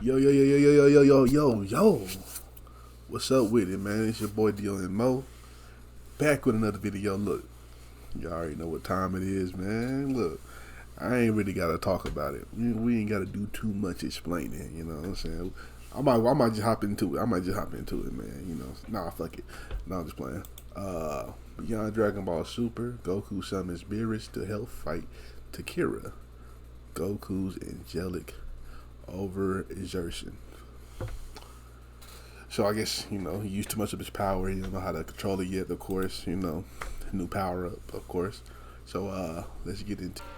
Yo, yo, yo, yo, yo, yo, yo, yo, yo. What's up with it, man? It's your boy Dio and Mo. Back with another video. Look, you already know what time it is, man. Look, I ain't really got to talk about it. We ain't got to do too much explaining, you know what I'm saying? I might just hop into it. Man. You know, nah, fuck it. No, I'm just playing. Beyond Dragon Ball Super, Goku summons Beerus to help fight Tekira. Goku's Angelic Overexertion. So I guess, you know, he used too much of his power. He don't know how to control it yet, of course. You know, new power up, of course. So let's get into it.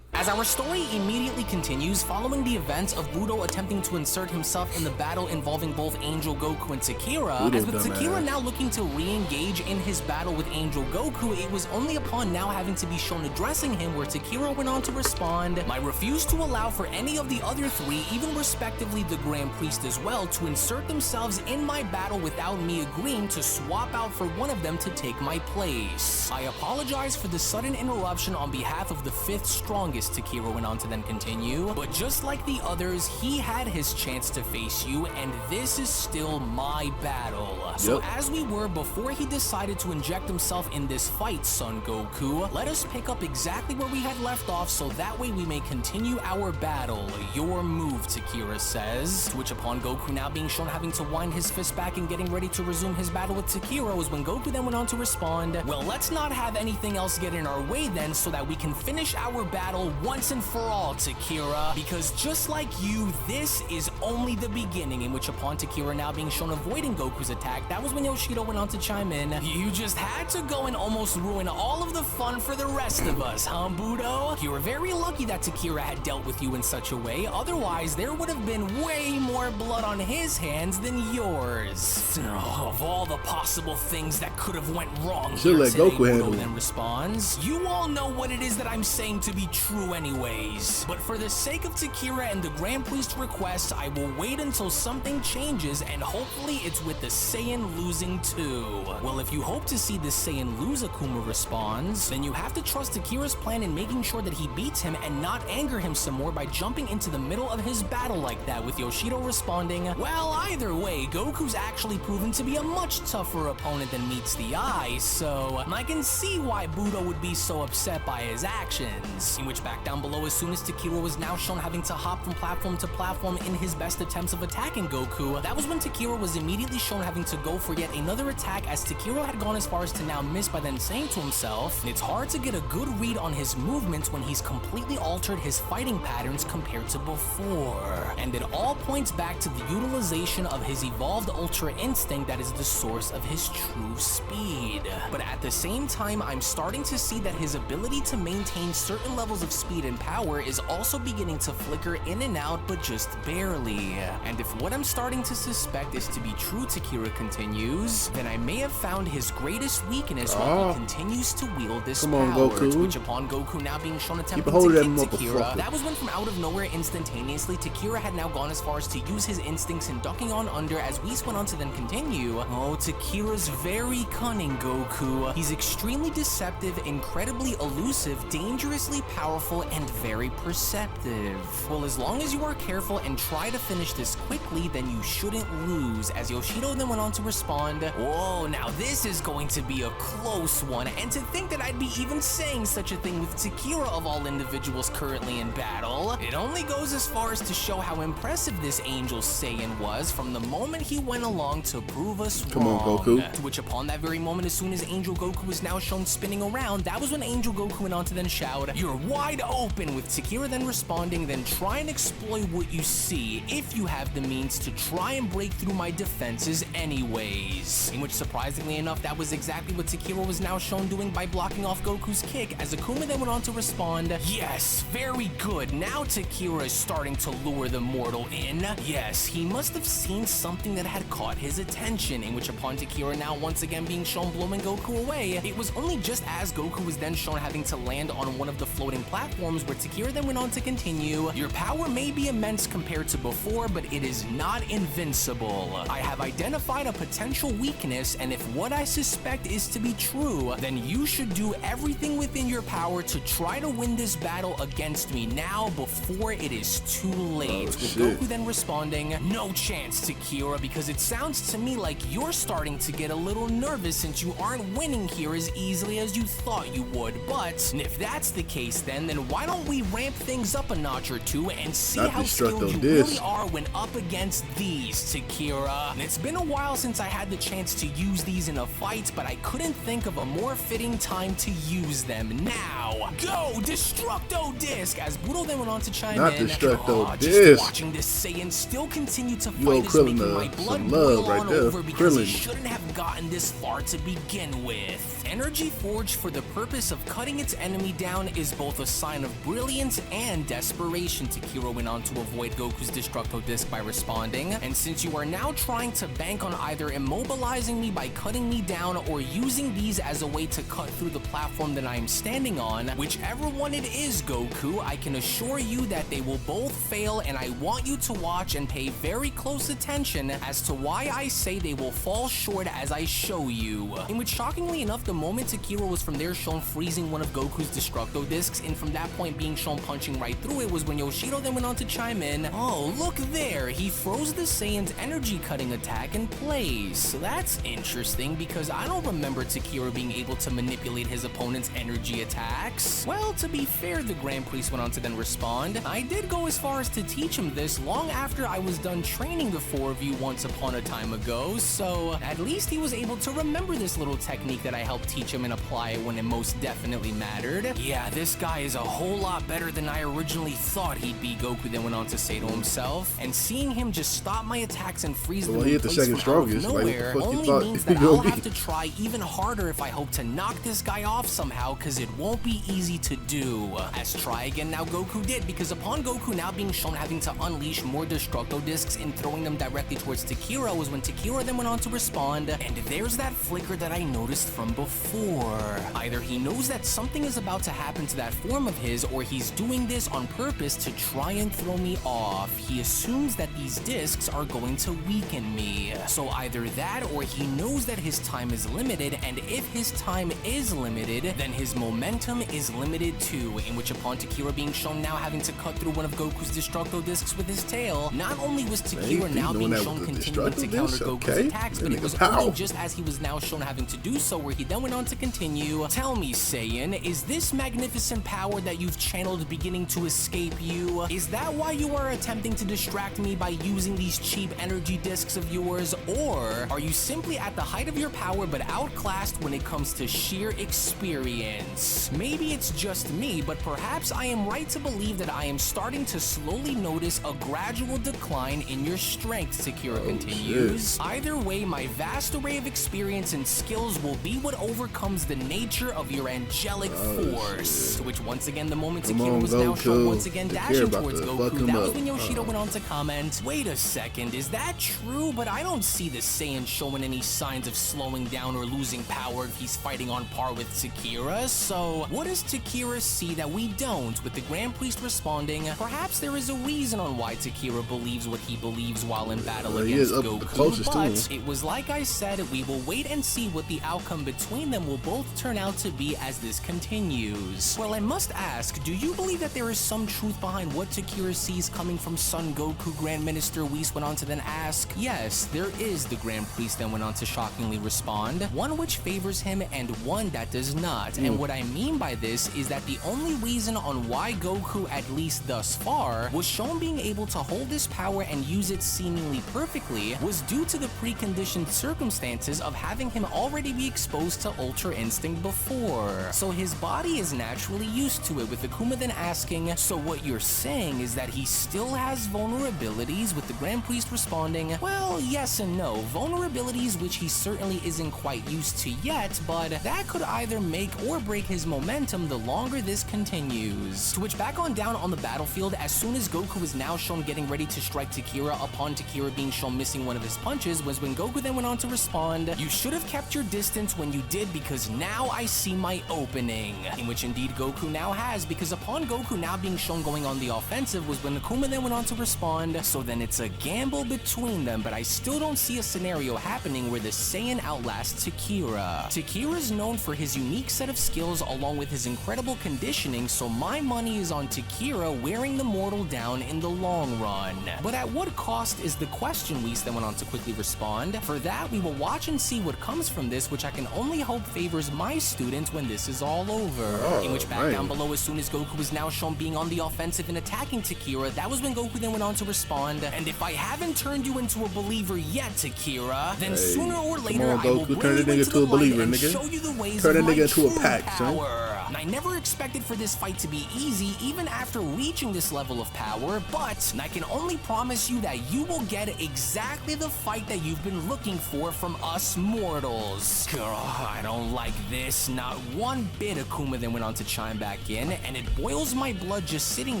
As our story immediately continues, following the events of Budo attempting to insert himself in the battle involving both Angel Goku and Tekira, as with Tekira now looking to re-engage in his battle with Angel Goku, it was only upon now having to be shown addressing him where Tekira went on to respond, "I refuse to allow for any of the other three, even respectively the Grand Priest as well, to insert themselves in my battle without me agreeing to swap out for one of them to take my place. I apologize for the sudden interruption on behalf of the fifth strongest," Tekira went on to then continue, "but just like the others, he had his chance to face you, and this is still my battle. So as we were before he decided to inject himself in this fight, Son Goku, let us pick up exactly where we had left off so that way we may continue our battle. Your move," Tekira says, to which upon Goku now being shown having to wind his fist back and getting ready to resume his battle with Tekira was when Goku then went on to respond, "Well, let's not have anything else get in our way then so that we can finish our battle once and for all, Tekira, because just like you, this is only the beginning," in which upon Tekira now being shown avoiding Goku's attack, that was when Yoshido went on to chime in, "You just had to go and almost ruin all of the fun for the rest of us, huh, Budo? You were very lucky that Tekira had dealt with you in such a way, otherwise there would have been way more blood on his hands than yours. Of all the possible things that could have went wrong here let today," Goku handle Budo it. then responds, "You all know what it is that I'm saying to be true anyways. But for the sake of Tekira and the Grand Priest request, I will wait until something changes, and hopefully it's with the Saiyan losing too." "Well, if you hope to see the Saiyan lose," Akuma responds, "then you have to trust Tekira's plan in making sure that he beats him and not anger him some more by jumping into the middle of his battle like that," with Yoshido responding, "Well, either way, Goku's actually proven to be a much tougher opponent than meets the eye, so I can see why Budo would be so upset by his actions," in which back down below, as soon as Tekira was now shown having to hop from platform to platform in his best attempts of attacking Goku, that was when Tekira was immediately shown having to go for yet another attack, as Tekira had gone as far as to now miss by then saying to himself, "It's hard to get a good read on his movements when he's completely altered his fighting patterns compared to before." And it all points back to the utilization of his evolved Ultra Instinct that is the source of his true speed. But at the same time, I'm starting to see that his ability to maintain certain levels of speed and power is also beginning to flicker in and out, but just barely. And if what I'm starting to suspect is to be true," Tekira continues, "then I may have found his greatest weakness while he continues to wield this power." Goku. To which upon Goku now being shown attempting hold to of kick that Tekira, motherfucker. that was when from out of nowhere instantaneously, Tekira had now gone as far as to use his instincts in ducking on under, as Whis went on to then continue, "Oh, Tekira's very cunning, Goku. He's extremely deceptive, incredibly elusive, dangerously powerful, and very perceptive. Well, as long as you are careful and try to finish this quickly, then you shouldn't lose," as Yoshido then went on to respond, "Whoa, now this is going to be a close one, and to think that I'd be even saying such a thing with Tekira of all individuals currently in battle. It only goes as far as to show how impressive this Angel Saiyan was from the moment he went along to prove us wrong." Come on, Goku. To which upon that very moment, as soon as Angel Goku was now shown spinning around, that was when Angel Goku went on to then shout, "You're wide open," with Tekira then responding, "Then try and exploit what you see, if you have the means to try and break through my defenses anyways." In which, surprisingly enough, that was exactly what Tekira was now shown doing by blocking off Goku's kick, as Akuma then went on to respond, "Yes, very good. Now Tekira is starting to lure the mortal in. Yes, he must have seen something that had caught his attention," in which upon Tekira now once again being shown blowing Goku away, it was only just as Goku was then shown having to land on one of the floating platforms forms, where Tekira then went on to continue, your power may be immense compared to before, but it is not invincible. I have identified a potential weakness, and if what I suspect is to be true, then you should do everything within your power to try to win this battle against me now before it is too late. With Goku then responding, no chance, Tekira, because it sounds to me like you're starting to get a little nervous since you aren't winning here as easily as you thought you would. But if that's the case, then why don't we ramp things up a notch or two and see how skilled you really are when up against these, Tekira. It's been a while since I had the chance to use these in a fight, but I couldn't think of a more fitting time to use them. Now, go Destructo Disc! As Budo then went on to chime in. Destructo Disc. Just watching this Saiyan still continue to fight is making my blood boil on over because he shouldn't have gotten this far to begin with. Energy forged for the purpose of cutting its enemy down is both a sign of brilliance and desperation, Tekira went on to avoid Goku's Destructo Disc by responding. And since you are now trying to bank on either immobilizing me by cutting me down or using these as a way to cut through the platform that I am standing on, whichever one it is, Goku, I can assure you that they will both fail, and I want you to watch and pay very close attention as to why I say they will fall short as I show you. In which, shockingly enough, the moment Tekira was from there shown freezing one of Goku's Destructo Discs, and from that point being shown punching right through it, was when Yoshido then went on to chime in, oh, look there, he froze the Saiyan's energy cutting attack in place. So that's interesting, because I don't remember Tekira being able to manipulate his opponent's energy attacks. Well, to be fair, the Grand Priest went on to then respond, I did go as far as to teach him this long after I was done training the four of you once upon a time ago, so at least he was able to remember this little technique that I helped teach him and apply it when it most definitely mattered. Yeah, this guy is a whole lot better than I originally thought he'd be, Goku then went on to say to himself, and seeing him just stop my attacks and freeze them in place from out of nowhere only means that I'll have to try even harder if I hope to knock this guy off somehow, cause it won't be easy to do. As try again now Goku did, because upon Goku now being shown having to unleash more Destructo Discs and throwing them directly towards Tekira was when Tekira then went on to respond, and there's that flicker that I noticed from before. Either he knows that something is about to happen to that form of his, or he's doing this on purpose to try and throw me off. He assumes that these discs are going to weaken me. So either that, or he knows that his time is limited, and if his time is limited, then his momentum is limited too, in which upon Tekira being shown now having to cut through one of Goku's Destructo Discs with his tail, not only was Tekira now being shown continuing to counter Goku's attacks, but it was only just as he was now shown having to do so, where he then went on to continue, tell me, Saiyan, is this magnificent power that you've channeled beginning to escape you? Is that why you are attempting to distract me by using these cheap energy discs of yours? Or are you simply at the height of your power but outclassed when it comes to sheer experience? Maybe it's just me, but perhaps I am right to believe that I am starting to slowly notice a gradual decline in your strength, Tekira continues. Either way, my vast array of experience and skills will be what overcomes the nature of your angelic force. To which once again, the moment Tekira was now shown once again dashing towards Goku, that was when Yoshido went on to comment, wait a second, is that true? But I don't see the Saiyan showing any signs of slowing down or losing power if he's fighting on par with Tekira. So what does Tekira see that we don't? With the Grand Priest responding, perhaps there is a reason on why Tekira believes what he believes while in battle against Goku, but it was like I said, we will wait and see what the outcome between them will both turn out to be as this continues. Well, I must ask, do you believe that there is some truth behind what Tekira sees coming from Son Goku? Grand Minister Whis went on to then ask. Yes, there is, the Grand Priest then went on to shockingly respond. One which favors him and one that does not. And what I mean by this is that the only reason on why Goku, at least thus far, was shown being able to hold this power and use it seemingly perfectly was due to the preconditioned circumstances of having him already be exposed to Ultra Instinct before. So his body is naturally used to it, with Akuma then asking, so what you're saying is that he still has vulnerabilities, with the Grand Priest responding, well, yes and no. Vulnerabilities which he certainly isn't quite used to yet, but that could either make or break his momentum the longer this continues. To which back on down on the battlefield, as soon as Goku is now shown getting ready to strike Tekira, upon Tekira being shown missing one of his punches, was when Goku then went on to respond, you should have kept your distance when you did, because now I see my opening. In which indeed Goku now has, because upon Goku now being shown going on the offensive was when Akuma then went on to respond, so then it's a gamble between them, but I still don't see a scenario happening where the Saiyan outlasts Tekira. Tekira's known for his unique set of skills along with his incredible conditioning, so my money is on Tekira wearing the mortal down in the long run. But at what cost is the question, Whis then went on to quickly respond. For that, we will watch and see what comes from this, which I can only hope favors my students when this is all over. In which back down below, as soon as Goku was now shown being on the offensive and attacking Tekira, that was when Goku then went on to respond, and if I haven't turned you into a believer yet, Tekira, then sooner or later I will bring you into the light and show you the ways of my true power. And I never expected for this fight to be easy, even after reaching this level of power, but I can only promise you that you will get exactly the fight that you've been looking for from us mortals. I don't like this, not one bit. Akuma then went on to chime back in, and it boils my blood just sitting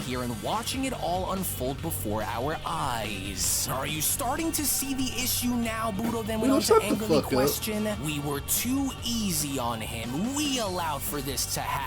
here and watching it all unfold before our eyes. Are you starting to see the issue now? Budo then went on to angrily question. We were too easy on him. We allowed for this to happen.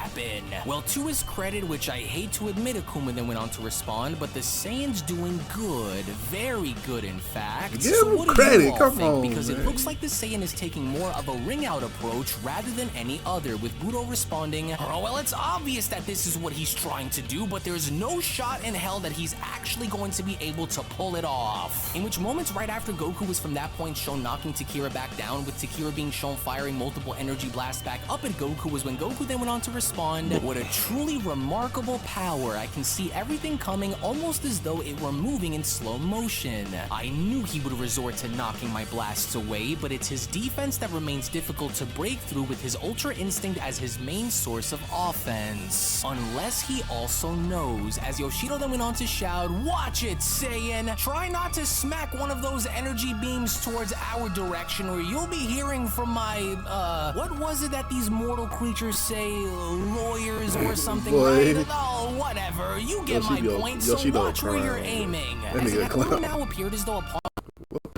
Well, to his credit, which I hate to admit, Akuma then went on to respond, but the Saiyan's doing good. Very good, in fact. Give him credit, come on, because man. It looks like the Saiyan is taking more of a ring-out approach rather than any other, with Budo responding, oh, well, it's obvious that this is what he's trying to do, but there's no shot in hell that he's actually going to be able to pull it off. In which moments right after Goku was from that point shown knocking Tekira back down, with Tekira being shown firing multiple energy blasts back up at Goku, was when Goku then went on to respond, what a truly remarkable power. I can see everything coming almost as though it were moving in slow motion. I knew he would resort to knocking my blasts away, but it's his defense that remains difficult to break through, with his Ultra Instinct as his main source of offense. Unless he also knows, as Yoshido then went on to shout, watch it, Saiyan! Try not to smack one of those energy beams towards our direction, or you'll be hearing from my, what was it that these mortal creatures say? Lawyers or something, right? Oh, whatever. You get my point, so watch where you're aiming. As it now appeared as though upon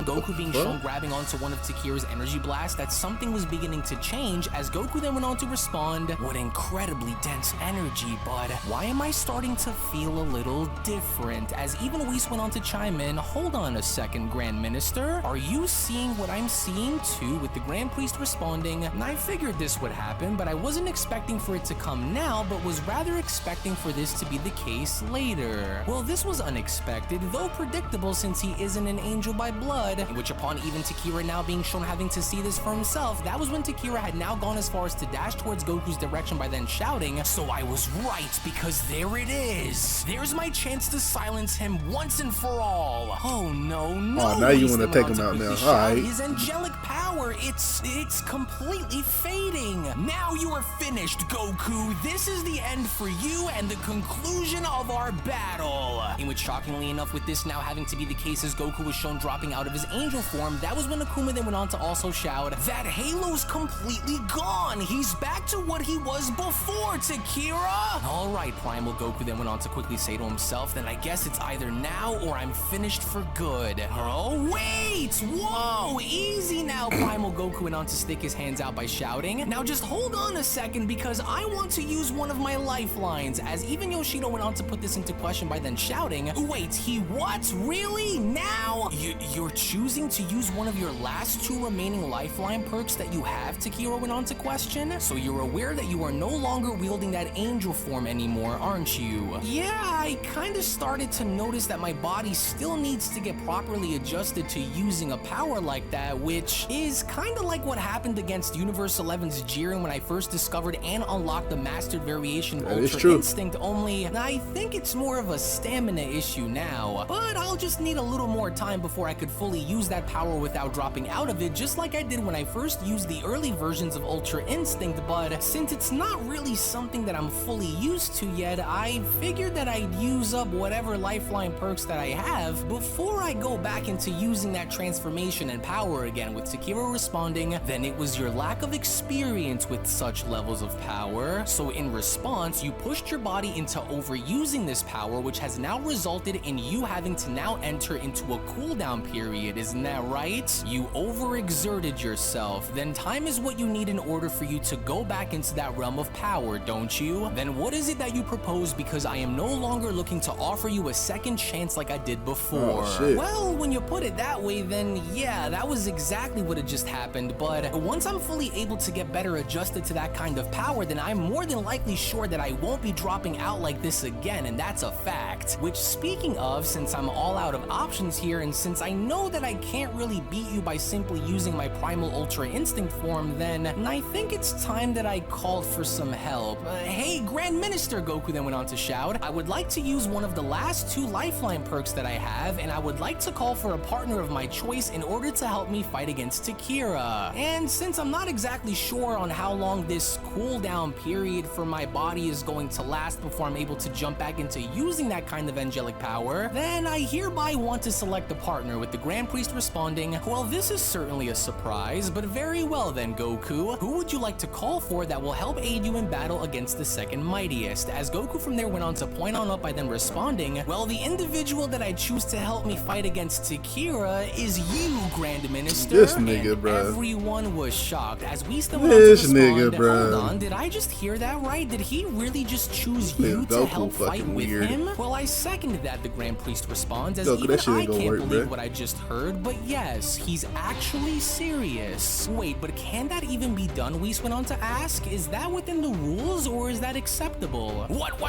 Goku being shown grabbing onto one of Tekira's energy blasts, that something was beginning to change, as Goku then went on to respond, what incredibly dense energy, but why am I starting to feel a little different? As even Whis went on to chime in, hold on a second, Grand Minister, are you seeing what I'm seeing too? With the Grand Priest responding, I figured this would happen, but I wasn't expecting for it to come now, but was rather expecting for this to be the case later. Well, this was unexpected, though predictable since he isn't an angel by blood, in which upon even Tekira now being shown having to see this for himself, that was when Tekira had now gone as far as to dash towards Goku's direction by then shouting, so I was right, because there it is. There's my chance to silence him once and for all. Oh no, no. Oh, now you want to take him out now. Alright. His angelic power, it's completely fading. Now you are finished, Goku. This is the end for you and the conclusion of our battle. In which, shockingly enough, with this now having to be the case, as Goku was shown dropping out of his angel form, that was when Akuma then went on to also shout, that Halo's completely gone. He's back to what he was before, Tekira. Alright, Primal Goku then went on to quickly say to himself, then I guess it's either now or I'm finished for good. Oh, wait! Whoa! Easy now, Primal Goku went on to stick his hands out by shouting, now just hold on a second, because I want to use one of my lifelines, as even Yoshido went on to put this into question by then shouting, wait, he what? Really? Now? You're choosing to use one of your last two remaining lifeline perks that you have, Tekira went on to question? So you're aware that you are no longer wielding that angel form anymore, aren't you? Yeah, I kinda started to notice that my body still needs to get properly adjusted to using a power like that, which is kinda like what happened against Universe 11's Jiren when I first discovered and unlocked the mastered variation of Ultra Instinct, only I think it's more of a stamina issue now. But I'll just need a little more time before I could fully use that power without dropping out of it, just like I did when I first used the early versions of Ultra Instinct, but since it's not really something that I'm fully used to yet, I figured that I'd use up whatever lifeline perks that I have before I go back into using that transformation and power again, with Tekira responding, then it was your lack of experience with such levels of power. So in response, you pushed your body into overusing this power, which has now resulted in you having to now enter into a cooldown period it, isn't that right? You overexerted yourself, then time is what you need in order for you to go back into that realm of power, don't you? Then what is it that you propose, because I am no longer looking to offer you a second chance like I did before? Oh, shit. Well, when you put it that way, then yeah, that was exactly what had just happened, but once I'm fully able to get better adjusted to that kind of power, then I'm more than likely sure that I won't be dropping out like this again, and that's a fact. Which, speaking of, since I'm all out of options here, and since I know that I can't really beat you by simply using my Primal Ultra Instinct form, then I think it's time that I called for some help. Hey, Grand Minister, Goku then went on to shout, I would like to use one of the last 2 lifeline perks that I have, and I would like to call for a partner of my choice in order to help me fight against Tekira. And since I'm not exactly sure on how long this cooldown period for my body is going to last before I'm able to jump back into using that kind of angelic power, then I hereby want to select a partner, with the Grand Priest responding, well, this is certainly a surprise, but very well then, Goku. Who would you like to call for that will help aid you in battle against the second mightiest? As Goku from there went on to point on up by then responding, well, the individual that I choose to help me fight against Tekira is you, Grand Minister. This nigga, and bruh. Everyone was shocked as we still went on to respond. Nigga, bruh. Hold on, did I just hear that right? Did he really just choose you to Goku help fight fucking with weird. him? Well, I second that, the Grand Priest responds, as Goku, even that shit I ain't gonna can't work, believe bruh. what I just heard, but yes, he's actually serious. Wait, but can that even be done, Whis went on to ask? Is that within the rules, or is that acceptable? What?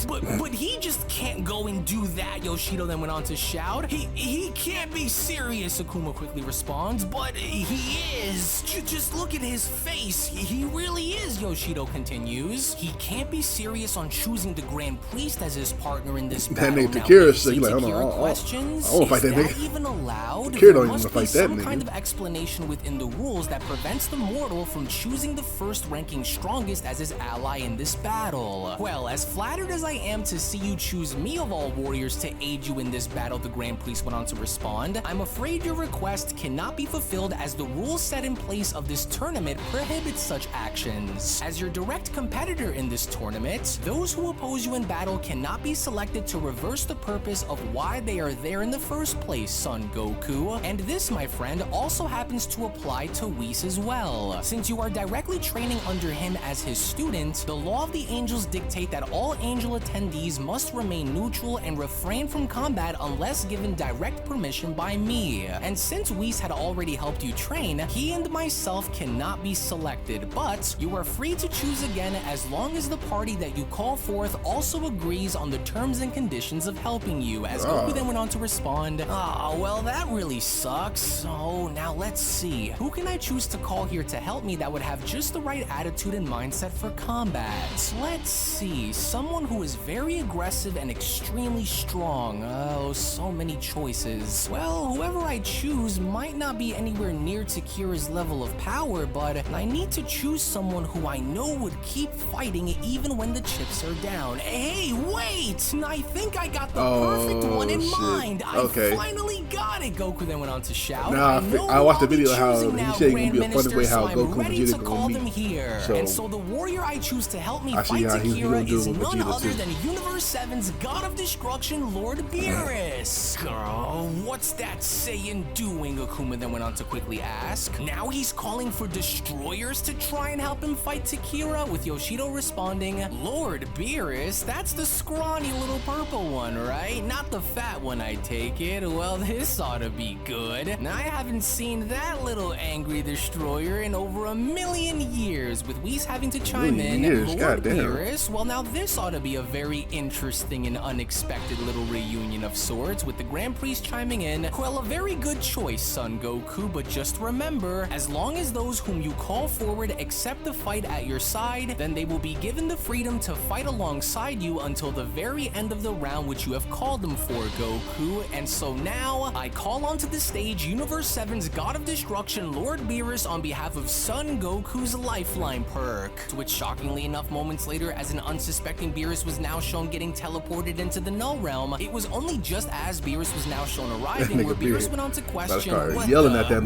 But he just can't go and do that, Yoshido then went on to shout. He can't be serious, Akuma quickly responds, but he is. Just look at his face. He really is, Yoshido continues. He can't be serious on choosing the Grand Priest as his partner in this battle. That nigga Now, Tekira, basic so you like, Tekira hold on, questions? I won't fight Is that nigga. even allowed? Tekira There don't even must wanna be fight that some nigga. kind of explanation within the rules that prevents the mortal from choosing the first ranking strongest as his ally in this battle. Well, as flattered as I am to see you choose me of all warriors to aid you in this battle, the Grand Priest went on to respond, I'm afraid your request cannot be fulfilled, as the rules set in place of this tournament prohibit such actions. As your direct competitor in this tournament, those who oppose you in battle cannot be selected to reverse the purpose of why they are there in the first place, Son Goku. And this, my friend, also happens to apply to Whis as well. Since you are directly training under him as his student, the law of the angels dictate that all angel attendees must remain neutral and refrain from combat unless given direct permission by me. And since Whis had already helped you train, he and myself cannot be selected, but you are free to choose again as long as the party that you call forth also agrees on the terms and conditions of helping you. As Goku then went on to respond, well, that really sucks. Oh, now let's see. Who can I choose to call here to help me that would have just the right attitude and mindset for combat? Let's see. Someone who is very aggressive and extremely strong. Oh, so many choices. Well, whoever I choose might not be anywhere near Tekira's level of power, but I need to choose someone who I know would keep fighting even when the chips are down. Hey, wait! I think I got the perfect one in mind. Okay. I finally got it, Goku then went on to shout. Nah, I watched the video how he now, said it Grand would be a funny Minister, way how so I'm Goku and ready Vegeta to gonna call meet. them here. So, And so the warrior I choose to help me I see fight how he's gonna Tekira do is it with none Vegeta, other too. than Universe 7's God of Destruction, Lord Beerus. Girl, what's that saying doing? Akuma then went on to quickly ask. Now he's calling for destroyers to try and help him fight Tekira, with Yoshido responding, Lord Beerus, that's the scrawny little purple one, right? Not the fat one, I take it. Well, this ought to be good. Now, I haven't seen that little angry destroyer in over 1,000,000 years, with Whis having to chime in. Lord goddamn. Beerus, well, now this ought to be a very interesting and unexpected little reunion of sorts, with the Grand Priest chiming in. Well, a very good choice, Son Goku, but just remember, as long as those whom you call forward accept the fight at your side, then they will be given the freedom to fight alongside you until the very end of the round which you have called them for, Goku. And so now, I call onto the stage Universe 7's God of Destruction, Lord Beerus, on behalf of Son Goku's Lifeline perk. To which, shockingly enough, moments later, as an unsuspecting Beerus was now shown getting teleported into the Null Realm, it was only just as Beerus was now shown arriving where Beerus went on to question,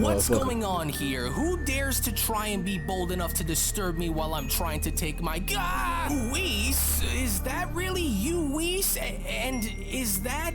what's going on here? Who dares to try and be bold enough to disturb me while I'm trying to take my Whis? Is that really you, Whis? And is that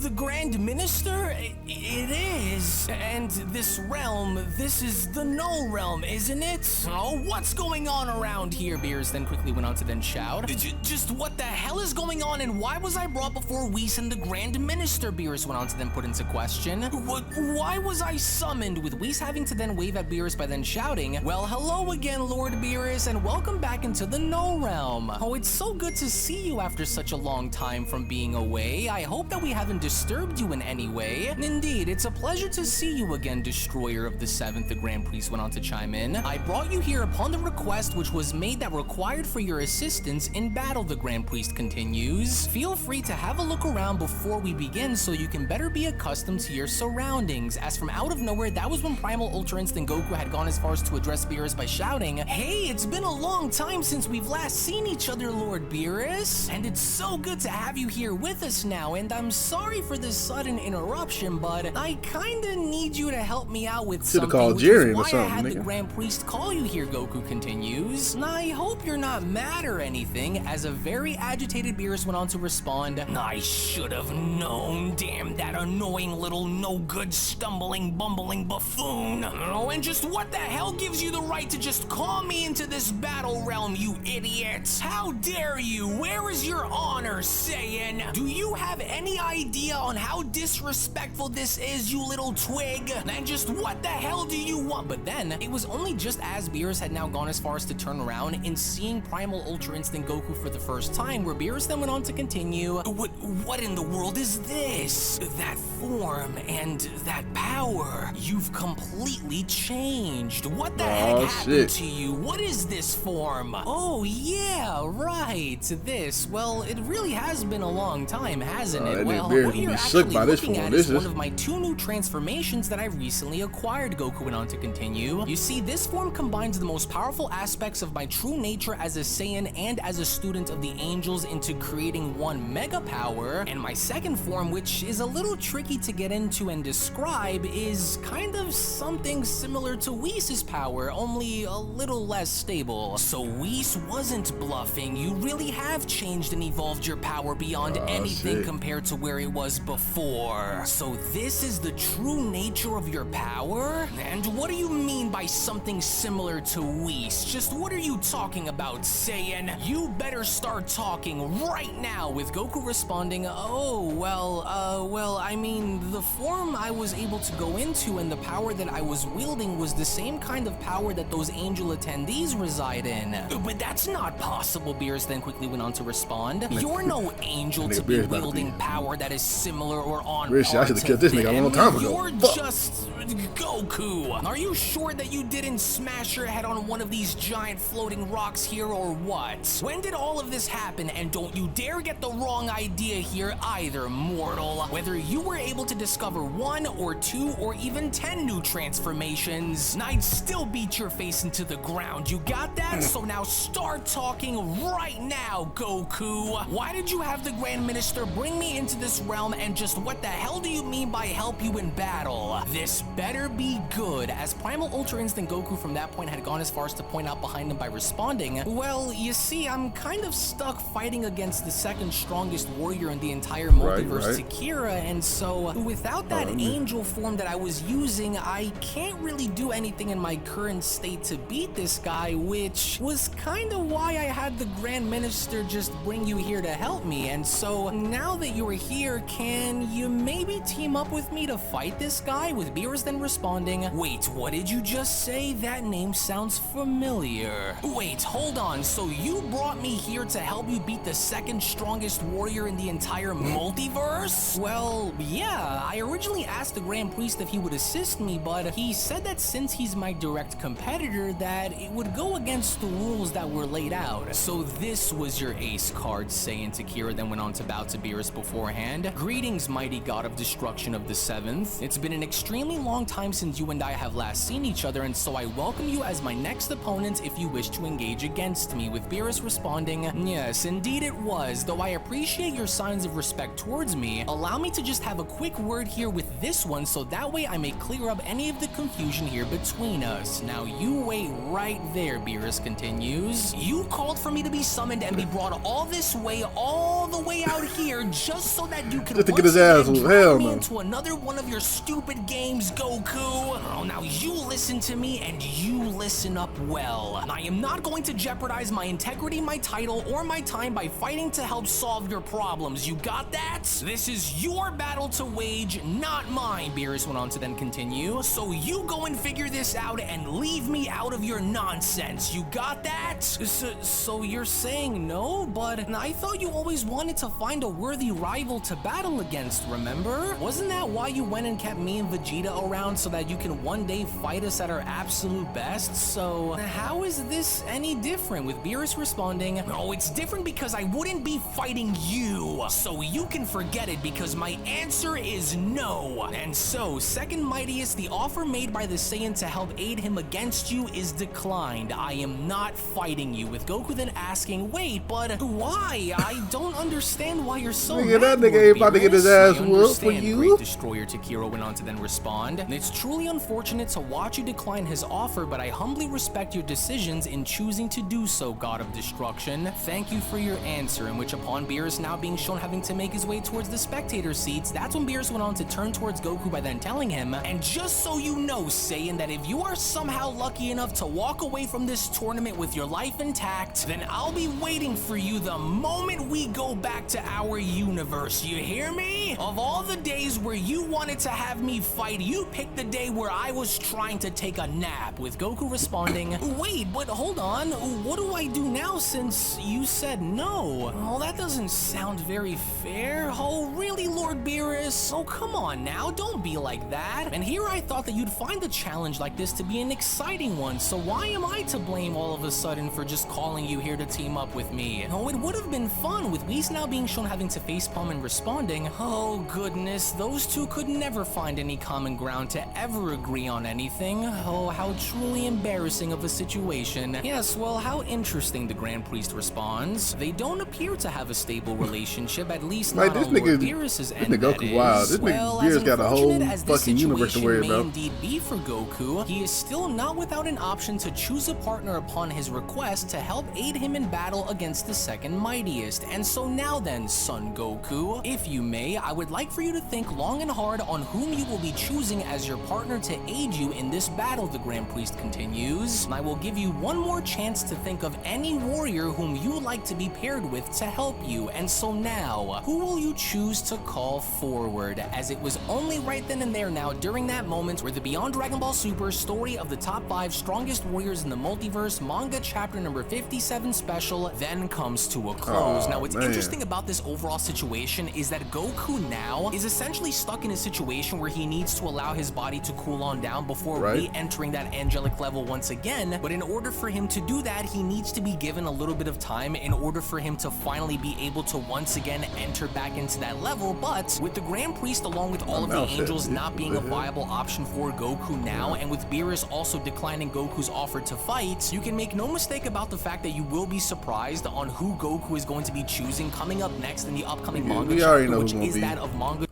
the Grand Minister? It is. And this realm, this is the No Realm, isn't it? Oh, what's going on around here? Beerus then quickly went on to then shout. Just what the hell is going on, and why was I brought before Whis and the Grand Minister? Beerus went on to then put into question. Why was I summoned? With Whis having to then wave at Beerus by then shouting, well, hello again, Lord Beerus, and welcome back into the No Realm. Oh, it's so good to see you after such a long time from being away. I hope that we haven't disturbed you in any way. Indeed, it's a pleasure to see you again, Destroyer of the Seventh, the Grand Priest went on to chime in. I brought you here upon the request which was made that required for your assistance in battle, the Grand Priest continues. Feel free to have a look around before we begin so you can better be accustomed to your surroundings. As from out of nowhere, that was when Primal Ultra Instinct Goku had gone as far as to address Beerus by shouting, hey, it's been a long time since we've last seen each other, Lord Beerus, and it's so good to have you here with us now, and I'm sorry for this sudden interruption, but I kinda need you to help me out with something, which is why I had the Grand Priest call you here, Goku continues. I hope you're not mad or anything. As a very agitated Beerus went on to respond, I should have known, damn that annoying little no-good stumbling bumbling buffoon. Oh, and just what the hell gives you the right to just call me into this battle realm, you idiots? How dare you? Where is your honor, Saiyan? Do you have any idea on how disrespectful this is, you little twig? And just what the hell do you want? But then, it was only just as Beerus had now gone as far as to turn around and seeing Primal Ultra Instinct Goku for the first time, where Beerus then went on to continue, what in the world is this? That form and that power, you've completely changed. What the heck happened to you? What is this form? Oh yeah, right, this. Well, it really has been a long time, hasn't it? Well, what you're actually looking at is one of my 2 new transformations that I recently acquired, Goku went on to continue. You see, this form combines the most powerful aspects of my true nature as a Saiyan and as a student of the angels into creating one mega power, and my second form, which is a little tricky to get into and describe, is kind of something similar to Whis' power, only a little less stable. So Whis wasn't bluffing. You really have changed and evolved your power beyond anything compared to where it was before. So this is the true nature of your power? And what do you mean by something similar to Whis? Just what are you talking about, Saiyan? You better start talking right now, with Goku responding, oh, well, I mean, the form I was able to go into and the power that I was wielding was the same kind of power that those angel attendees reside in. But that's not possible, Beerus then quickly went on to respond. You're no angel to be wielding power that is similar or on par to them. You're just Goku. Are you sure that you didn't smash your head on one of these giant floating rocks here, or what? When did all of this happen? And don't you dare get the wrong idea here either, mortal. Whether you were able to discover 1 or 2 or even 10 new transformations, I'd still beat your face into the ground. You got that? So now start talking right now, Goku. Why did you have the Grand Minister bring me into this realm, and just what the hell do you mean by help you in battle? This better be good, as Primal Ultra Instinct Goku from that point had gone as far as to point out behind him by responding, well, you see, I'm kind of stuck fighting against the second strongest warrior in the entire multiverse, Tekira, and so without that angel form that I was using, I can't really do anything in my current state to beat this guy, which was kind of why I had the Grand Minister just bring you here to help me. And so now that you're here, can you maybe team up with me to fight this guy? With Beerus then responding, wait, what did you just say? That name sounds familiar. Wait, hold on, so you brought me here to help you beat the second strongest warrior in the entire multiverse? Well, yeah, I originally asked the Grand Priest if he would assist me, but he said that since he's my direct competitor, that it would go against the rules that were laid out. So this was your ace card, Saiyan. Tekira then went on to bow to Beerus beforehand. Greetings, mighty god of destruction of the seventh. It's been an extremely long time since you and I have last seen each other, and so I welcome you as my next opponent if you wish to engage against me. With Beerus responding, yes, indeed it was. Though I appreciate your signs of respect towards me, allow me to just have a quick word word here with this one so that way I may clear up any of the confusion here between us. Now you wait right there, Beerus continues. You called for me to be summoned and be brought all this way, all the way out here, just so that you can just to get his ass drag me into another one of your stupid games, Goku. Oh, now you listen to me and you listen up well. I am not going to jeopardize my integrity, my title, or my time by fighting to help solve your problems. You got that? This is your battle to wage, not mine, Beerus went on to then continue. So you go and figure this out and leave me out of your nonsense. You got that? So you're saying no? But I thought you always wanted to find a worthy rival to battle against, remember? Wasn't that why you went and kept me and Vegeta around so that you can one day fight us at our absolute best? So how is this any different? With Beerus responding, oh, it's different because I wouldn't be fighting you. So you can forget it because my answer is no. And so, second mightiest, the offer made by the Saiyan to help aid him against you is declined. I am not fighting you. With Goku then asking, wait, but why? I don't understand why you're so mad. That nigga ain't about to get his ass whooped for you. Great Destroyer Tekira went on to then respond. It's truly unfortunate to watch you decline his offer, but I humbly respect your decisions in choosing to do so, God of Destruction. Thank you for your answer, in which upon Beerus now being shown having to make his way towards the spectator seats, that's when Beerus went on to turn towards Goku by then telling him, and just so you know, Saiyan, that if you are somehow lucky enough to walk away from this tournament with your life intact, then I'll be waiting for you the moment we go back to our universe. You hear me? Of all the days where you wanted to have me fight, you picked the day where I was trying to take a nap. With Goku responding, wait, but hold on, what do I do now since you said no? Oh, that doesn't sound very fair. Oh, really, Lord Beerus? Oh, come on now, don't be like that. And here I thought that you'd find a challenge like this to be an exciting one, so why am I to blame all of a sudden for just calling you here to team up with me? Oh, it would have been fun, with Whis now being shown having to facepalm and responding, oh goodness, those two could never find any common ground to ever agree on anything. Oh, how truly embarrassing of a situation. Yes, well, how interesting, the Grand Priest responds. They don't appear to have a stable relationship, at least not on Lord Beerus's end, that is. Wow, this nigga Beerus got a whole fucking universe to worry about. Indeed be for Goku, he is still not without an option to choose a partner upon his request to help aid him in battle against the second mightiest. And so now then, Son Goku, if you may, I would like for you to think long and hard on whom you will be choosing as your partner to aid you in this battle, the Grand Priest continues. I will give you one more chance to think of any warrior whom you would like to be paired with to help you. And so now, who will you choose to call forward? As it was only right then and there now, during that moment, where the Beyond Dragon Ball Super story of the top 5 strongest warriors in the multiverse manga chapter number 57 special then comes to a close. Now, what's interesting about this overall situation is that Goku now is essentially stuck in a situation where he needs to allow his body to cool on down before re-entering that angelic level once again. But in order for him to do that, he needs to be given a little bit of time in order for him to finally be able to once again enter back into that level. But with the Grand Priest along with all of the angels not being a viable option for Goku now, and with Beerus also declining Goku's offer to fight, you can make no mistake about the fact that you will be surprised on who Goku is going to be choosing coming up next in the upcoming manga chapter, which is that of manga.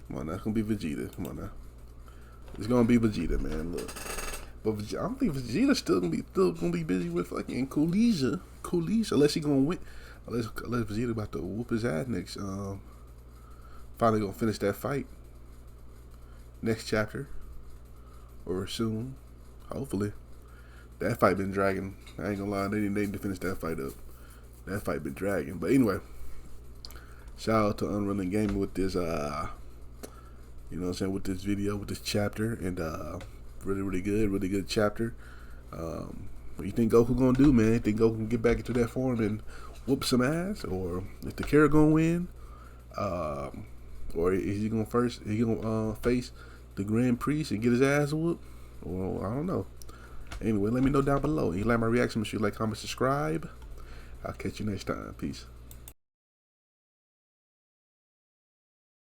Come on, that's gonna be Vegeta. Come on now, it's gonna be Vegeta, man. Look, but I don't think Vegeta's still gonna be busy with fucking Coolija, unless he gonna win, unless Vegeta about to whoop his ass next. Finally gonna finish that fight next chapter or soon, hopefully. That fight been dragging. I ain't gonna lie, they need to finish that fight up. That fight been dragging. But anyway, shout out to Unreal Gaming with this, you know what I'm saying, with this video, with this chapter, and really good chapter. What do you think Goku gonna do, man? You think Goku can get back into that form and whoop some ass, or is Tekira gonna win? Or is he gonna face the Grand Priest and get his ass whooped? Well, I don't know. Anyway, let me know down below. If you like my reaction, make sure you like, comment, subscribe. I'll catch you next time. Peace.